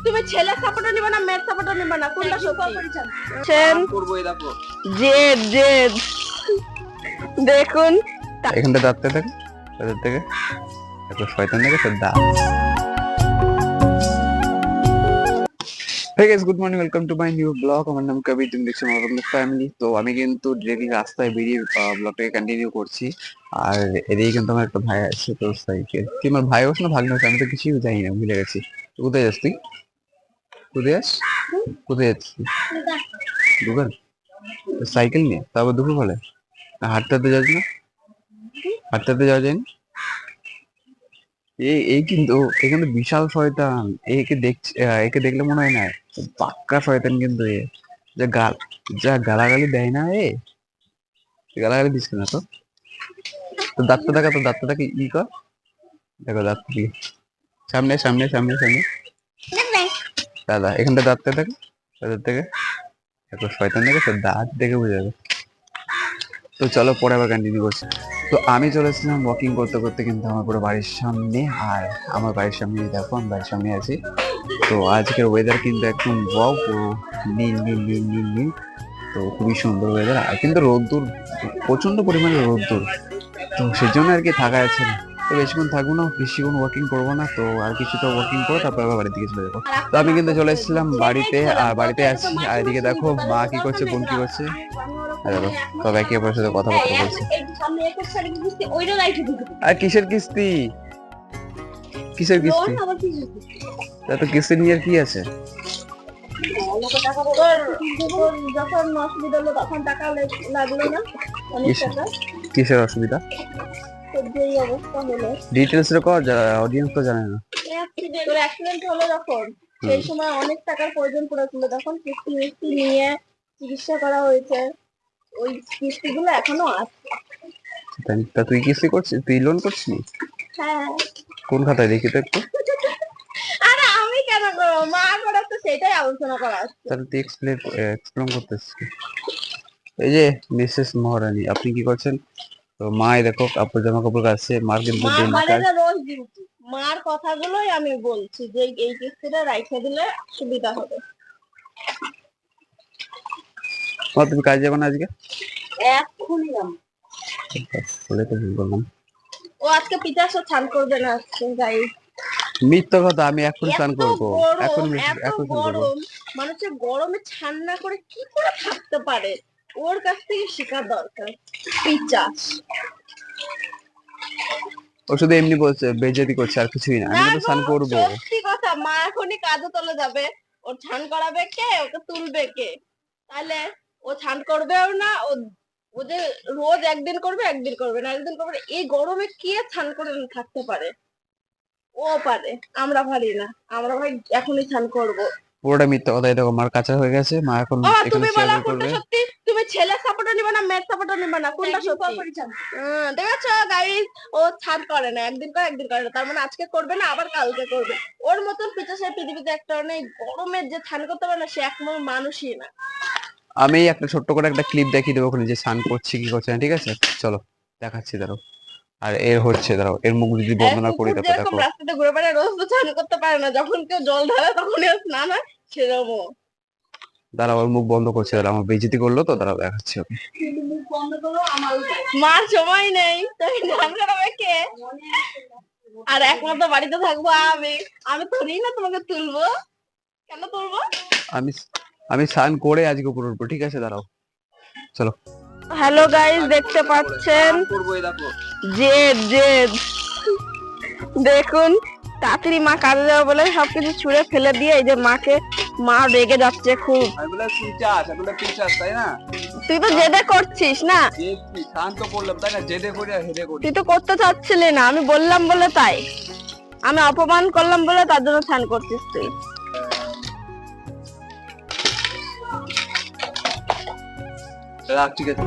তুমি ছেলে সাপোর্টার নিবে না মেয়ের সাপোর্টার নিবে না কোনটা সত্যি করব এই দেখো জেদ জেদ দেখুন এখানটা দাঁততে থাকে ওদের থেকে এত শয়তান দেখে তোর দাঁত। Hey guys, good morning, welcome to my new vlog. আমার নাম কবির, তুমি দেখছো আমার ফ্যামিলি। তো আমি কিন্তু ডিরেক্টলি রাস্তায় বেরিয়ে ব্লগটাকে কন্টিনিউ করছি। আর এদিকে কিন্তু আমার একটা ভাই আছে, তোর সাইকেল কি আমার ভাই হোস না ভাগ্নে হোস আমি তো কিছুই জানি না, ভুলে গেছি। তো কোথায় যাস তুই? কোথায় যাস? কোথায় যাচ্ছিস? দোকান? সাইকেল নিয়ে তারপর দুপুর বলে হাঁটতে হাঁটতে যাস না? হাঁটতে হাঁটতে যাওয়া যায় না? এই কিন্তু এখানে বিশাল শয়তান। একে দেখছি, একে দেখলে মনে হয় না পাক্কা শয়তান কিন্তু এ যা গাল যা গালাগালি দেয় না গালাগালি দিস না তো। তো দাঁতটা দেখা, তো দাঁতটা দেখে ই কর, দেখো দাঁত কি সামনে সামনে সামনে সামনে দাদা এখানটা দাঁতটা দেখো, দাঁতের থেকে দেখো শয়তান দেখে তো দাঁত দেখে বোঝা যাবে। তো চলো পরে আবার কন্টিনিউ করছি। তো আমি চলে এসেছিলাম ওয়াকিং করতে করতে কিন্তু আমার পুরো বাড়ির সামনে, আর আমার বাড়ির সামনে দেখো আমি বাড়ির সামনে আছি। তো আজকের ওয়েদার কিন্তু একদম ওয়াও, পুরো নীল নীল নীল নীল নীল। তো খুবই সুন্দর ওয়েদার, আর কিন্তু রোদ্দুর প্রচন্ড পরিমাণে রোদ্দুর, তো সেই জন্য আর কি থাকা যাচ্ছে না। তো বেশিক্ষণ থাকবো না, বেশিক্ষণ ওয়াকিং করবো না, তো আর কিছুটা ওয়াকিং করে তারপর আবার বাড়ির দিকে চলে যাবো। তো আমি কিন্তু চলে এসেছিলাম বাড়িতে, আর বাড়িতে আছি। আর এদিকে দেখো মা কি করছে, বোন কি করছে, দেখো সব একে অপরের সাথে কথাবার্তা বলছে। আর কিসের কিস্তি, কিসের কিস্তি? তো কিস্তি নিয়ে আর কি আছে? যখন অসুবিধা হলো তখন টাকা লাগলো না, কিসের অসুবিধা? অবস্থা হলো ডিটেলস রে কর, অডিয়েন্স তো জানে না। তোর অ্যাক্সিডেন্ট হলো যখন, সেই সময় অনেক টাকার প্রয়োজন পড়েছিল, তখন কিস্তি মিস্তি নিয়ে চিকিৎসা করা হয়েছে, ওই কিস্তিগুলো এখনো আছে। তা তুই কিস্তি করছিস, তুই লোন করছিস? হ্যাঁ। কোন খাতায় দেখি তো একটু। আরে আমি কেন করবো, মা করে তো সেটাই আলোচনা করা আছে। তাহলে তুই এক্সপ্লেন করতেছিস। এই যে মিসেস মহারানী, আপনি কি করছেন? তো মা দেখো কাপড় জামা কাপড় কাছে, মার কিন্তু রোজ ডিউটি, মার কথাগুলোই আমি বলছি যে এই কিস্তিটা রাইখে দিলে সুবিধা হবে। তুমি কাজ যাবে না আজকে? এক্ষুনি যাবো। বলে তো ভুল করলাম। ও আজকে পিঠাসও ছান করবে না, আজকে গাই মিথ্যা কথা, আমি এখন স্নান করবো, এখন এত গরম, মানুষের গরমে ছান না করে কি করে থাকতে পারে, ওর কাছ থেকে শেখার দরকার। পিচাস ও শুধু এমনি বলছে, বেইজ্জতি করছে, আর কিছুই না। আমি কিন্তু স্নান করবো। সত্যি কথা, মা এখনই কাজে চলে যাবে, ওর ছান করাবে কে, ওকে তুলবে কে? তাহলে ও ছান করবেও না, ও যে রোজ একদিন করবে একদিন করবে না, একদিন করবে না। এই গরমে কে ছান করে থাকতে পারে? ও পারে, আমরা পারি না। আমরা ভাই এখনই ছান করবো। পুরোটা মিথ্যা কথা। দেখো মার কাঁচা হয়ে গেছে, মা এখন তুমি বলো কোনটা সত্যি, তুমি ছেলে সাপোর্টার নিবে না মেয়ের সাপোর্টার নিবে না কোনটা সত্যি? দেখেছো গাইস, ও ছাদ করে না, একদিন করে একদিন করে না, তার মানে আজকে করবে না আবার কালকে করবে। ওর মতন পিছাসের পৃথিবীতে একটা নেই, গরমের যে ছান করতে পারে না সে একমাত্র মানুষই না। আমি একটা ছোট্ট করে একটা ক্লিপ দেখিয়ে দেবো ওখানে, যে স্নান করছি কি করছে না, ঠিক আছে? চলো দেখাচ্ছি, দাঁড়াও। আর এর হচ্ছে, দাঁড়াও, এর মুখ যদি বন্ধ না করি তারপর দেখো। রাস্তাতে ঘুরে বেড়ায়, রোজ তো স্নান করতে পারে না, যখন কেউ জল ঢালে তখন স্নান হয়, সেরকম। দাঁড়াও, ওর মুখ বন্ধ করছে, দাঁড়াও, আমার বেইজ্জতি করলো তো, দাঁড়াও দেখাচ্ছি ওকে। মার সময় নেই, তাই স্নান করাবে কে? আর একমাত্র বাড়িতে থাকবো আমি, আমি থরি না তোমাকে তুলবো, কেন তুলবো? আমি স্নান করে আজকে উপরে উঠবো, ঠিক আছে? দাঁড়াও, চলো। হ্যালো গাইস, দেখতে পাচ্ছেন জেদ জেদ, দেখুন তাড়াতাড়ি মা কাজে যাবে বলে সবকিছু ছুঁড়ে ফেলে দিয়ে এই যে মা রেগে যাচ্ছে খুব। তাই না? তুই তো জেদে করছিস না, তুই তো করতে চাচ্ছিলি না, আমি বললাম বলে, তাই আমি অপমান করলাম বলে তার জন্য স্নান করছিস তুই। ঠিক আছে।